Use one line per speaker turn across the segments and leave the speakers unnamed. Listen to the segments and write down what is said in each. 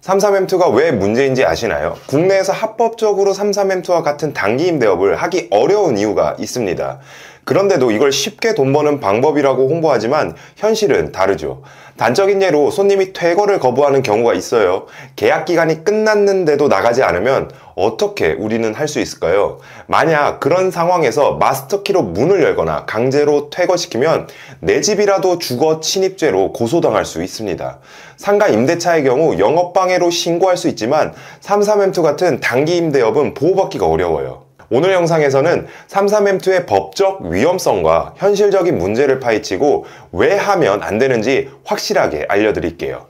33M2가 왜 문제인지 아시나요? 국내에서 합법적으로 33M2와 같은 단기 임대업을 하기 어려운 이유가 있습니다. 그런데도 이걸 쉽게 돈 버는 방법이라고 홍보하지만 현실은 다르죠. 단적인 예로 손님이 퇴거를 거부하는 경우가 있어요. 계약 기간이 끝났는데도 나가지 않으면 어떻게 우리는 할 수 있을까요? 만약 그런 상황에서 마스터키로 문을 열거나 강제로 퇴거시키면 내 집이라도 주거 침입죄로 고소당할 수 있습니다. 상가 임대차의 경우 영업방해로 신고할 수 있지만 33M2 같은 단기 임대업은 보호받기가 어려워요. 오늘 영상에서는 33M2의 법적 위험성과 현실적인 문제를 파헤치고 왜 하면 안 되는지 확실하게 알려드릴게요.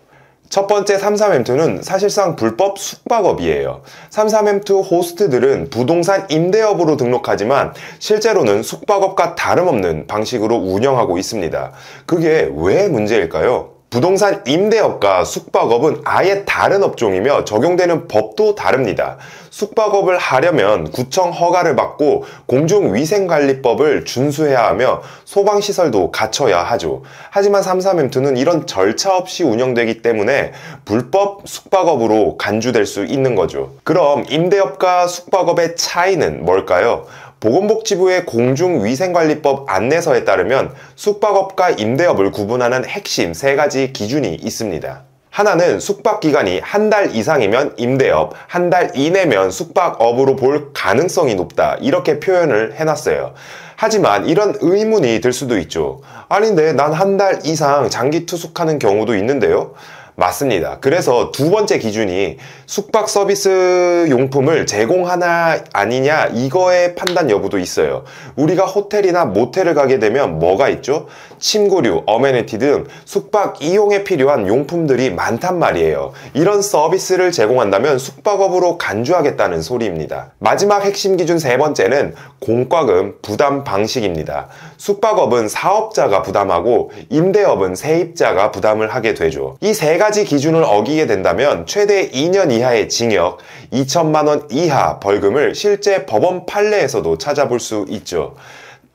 첫 번째 33M2는 사실상 불법 숙박업이에요. 33M2 호스트들은 부동산 임대업으로 등록하지만 실제로는 숙박업과 다름없는 방식으로 운영하고 있습니다. 그게 왜 문제일까요? 부동산 임대업과 숙박업은 아예 다른 업종이며 적용되는 법도 다릅니다. 숙박업을 하려면 구청 허가를 받고 공중위생관리법을 준수해야 하며 소방시설도 갖춰야 하죠. 하지만 33M2는 이런 절차 없이 운영되기 때문에 불법 숙박업으로 간주될 수 있는 거죠. 그럼 임대업과 숙박업의 차이는 뭘까요? 보건복지부의 공중위생관리법 안내서에 따르면 숙박업과 임대업을 구분하는 핵심 3가지 기준이 있습니다. 하나는 숙박기간이 한 달 이상이면 임대업, 한 달 이내면 숙박업으로 볼 가능성이 높다, 이렇게 표현을 해놨어요. 하지만 이런 의문이 들 수도 있죠. 아닌데 난 한 달 이상 장기 투숙하는 경우도 있는데요? 맞습니다. 그래서 두 번째 기준이 숙박 서비스 용품을 제공하나 아니냐, 이거의 판단 여부도 있어요. 우리가 호텔이나 모텔을 가게 되면 뭐가 있죠? 침구류, 어메니티 등 숙박 이용에 필요한 용품들이 많단 말이에요. 이런 서비스를 제공한다면 숙박업으로 간주하겠다는 소리입니다. 마지막 핵심 기준 세 번째는 공과금 부담 방식입니다. 숙박업은 사업자가 부담하고 임대업은 세입자가 부담을 하게 되죠. 이 세 가지 기준을 어기게 된다면 최대 2년 이하의 징역, 2천만 원 이하 벌금을 실제 법원 판례에서도 찾아볼 수 있죠.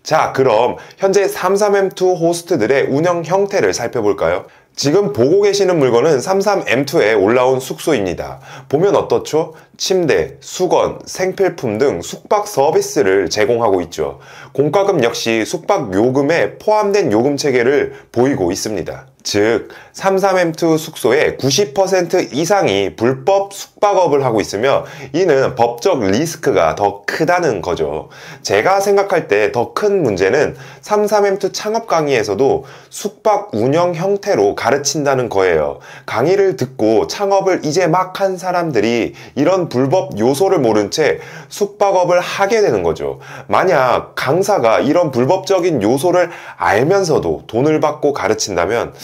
자, 그럼 현재 33M2 호스트들의 운영 형태를 살펴볼까요? 지금 보고 계시는 물건은 33M2에 올라온 숙소입니다. 보면 어떻죠? 침대, 수건, 생필품 등 숙박 서비스를 제공하고 있죠. 공과금 역시 숙박 요금에 포함된 요금 체계를 보이고 있습니다. 즉 33M2 숙소의 90% 이상이 불법 숙박업을 하고 있으며 이는 법적 리스크가 더 크다는 거죠. 제가 생각할 때 더 큰 문제는 33M2 창업 강의에서도 숙박 운영 형태로 가르친다는 거예요. 강의를 듣고 창업을 이제 막 한 사람들이 이런 불법 요소를 모른 채 숙박업을 하게 되는 거죠. 만약 강사가 이런 불법적인 요소를 알면서도 돈을 받고 가르친다면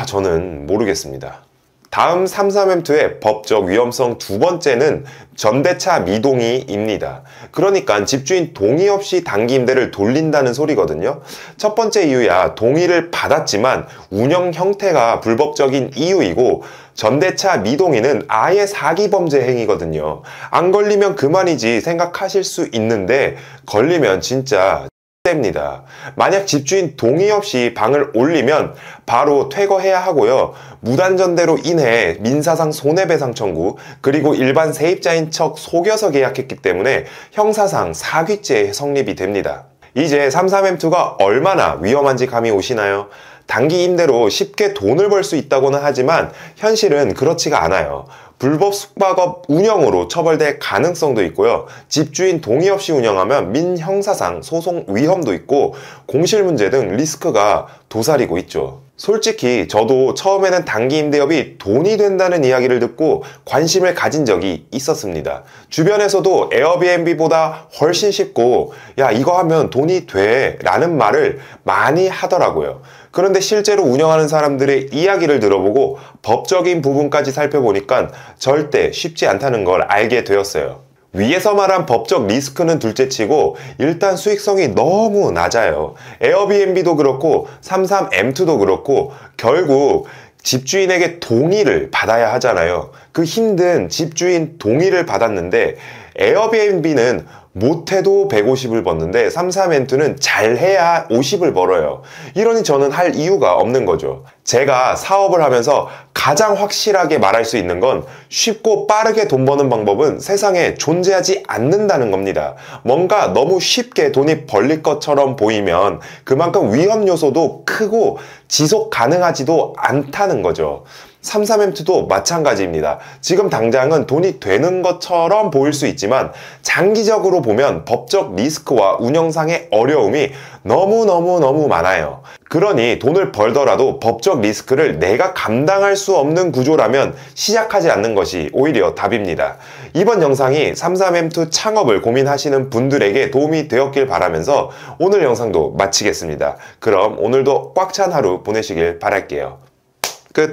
저는 모르겠습니다. 다음 33M2의 법적 위험성 두 번째는 전대차 미동의입니다. 그러니까 집주인 동의 없이 단기 임대를 돌린다는 소리거든요. 첫 번째 이유야 동의를 받았지만 운영 형태가 불법적인 이유이고, 전대차 미동의는 아예 사기범죄 행위거든요. 안 걸리면 그만이지 생각하실 수 있는데 걸리면 진짜 됩니다. 만약 집주인 동의 없이 방을 올리면 바로 퇴거해야 하고요. 무단전대로 인해 민사상 손해배상 청구, 그리고 일반 세입자인 척 속여서 계약했기 때문에 형사상 사기죄 성립이 됩니다. 이제 33M2가 얼마나 위험한지 감이 오시나요? 단기 임대로 쉽게 돈을 벌 수 있다고는 하지만 현실은 그렇지가 않아요. 불법 숙박업 운영으로 처벌될 가능성도 있고요. 집주인 동의 없이 운영하면 민형사상 소송 위험도 있고 공실 문제 등 리스크가 도사리고 있죠. 솔직히 저도 처음에는 단기 임대업이 돈이 된다는 이야기를 듣고 관심을 가진 적이 있었습니다. 주변에서도 에어비앤비보다 훨씬 쉽고 야 이거 하면 돈이 돼 라는 말을 많이 하더라고요. 그런데 실제로 운영하는 사람들의 이야기를 들어보고 법적인 부분까지 살펴보니까 절대 쉽지 않다는 걸 알게 되었어요. 위에서 말한 법적 리스크는 둘째치고 일단 수익성이 너무 낮아요. 에어비앤비도 그렇고 33M2도 그렇고 결국 집주인에게 동의를 받아야 하잖아요. 그 힘든 집주인 동의를 받았는데 에어비앤비는 못해도 150을 벌는데 33M2는 잘해야 50을 벌어요. 이러니 저는 할 이유가 없는 거죠. 제가 사업을 하면서 가장 확실하게 말할 수 있는 건 쉽고 빠르게 돈 버는 방법은 세상에 존재하지 않는다는 겁니다. 뭔가 너무 쉽게 돈이 벌릴 것처럼 보이면 그만큼 위험 요소도 크고 지속 가능하지도 않다는 거죠. 33M2도 마찬가지입니다. 지금 당장은 돈이 되는 것처럼 보일 수 있지만 장기적으로 보면 법적 리스크와 운영상의 어려움이 너무너무 많아요. 그러니 돈을 벌더라도 법적 리스크를 내가 감당할 수 없는 구조라면 시작하지 않는 것이 오히려 답입니다. 이번 영상이 33M2 창업을 고민하시는 분들에게 도움이 되었길 바라면서 오늘 영상도 마치겠습니다. 그럼 오늘도 꽉 찬 하루 보내시길 바랄게요.